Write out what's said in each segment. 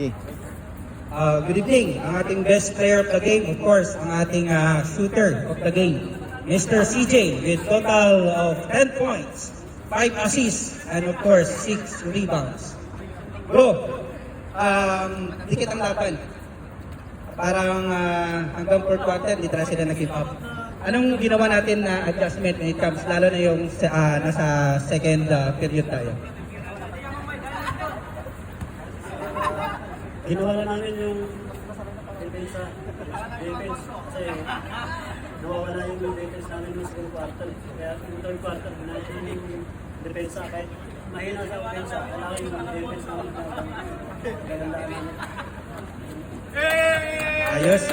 Okay. Good evening. Ang ating best player of the game, of course, ang ating shooter of the game, Mr. CJ, with total of 10 points, 5 assists, and of course, 6 rebounds. Bro, dikit ang laban. Parang hanggang fourth quarter, di talaga sila nag-give up. Anong ginawa natin na adjustment when it comes, lalo na yung nasa second period tayo? Ginawa na namin yung defense kasi nawawala yung defense namin yung second quarter. Kaya yung third quarter, ginagawa yung defense kahit mahina sa offense, kailangan yung defense namin gagandaan namin. Ayos.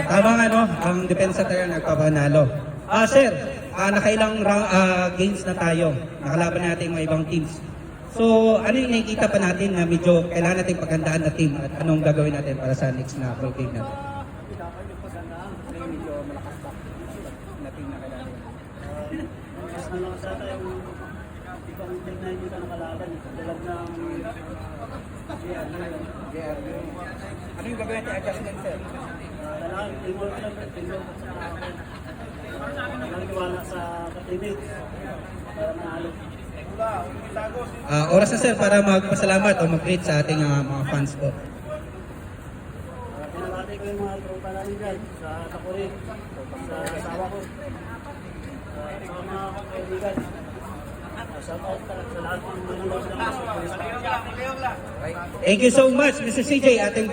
Tama nga no, ang depensa tayo nagpapanalo. Sir, nakailang games na tayo. Nakalaban natin mga ibang teams. So, ano yung nakikita pa natin na medyo kailangan natin paghandaan na team at anong gagawin natin para sa next na ball game natin? Dapat yung pagandaan kasi medyo malakas pa na team na kailangan. Mas malakas ata yung ibang team na hindi ka nakalaban. Tulad ng GRU. Ano yung gagawin natin adjustment, sir? Kailangan teamwork lang, teamwork sa nagtiwala sa teammates para manalo. Oras na sir para magpasalamat o mag-greet sa ating mga fans po. Pinabati ko yung mga tropa namin dyan sa Takuri, sa asawa ko, sa mga kaibigan. Shout out sa lahat ng mga nanonood ng mga. Thank you so much, Mr. CJ. Ating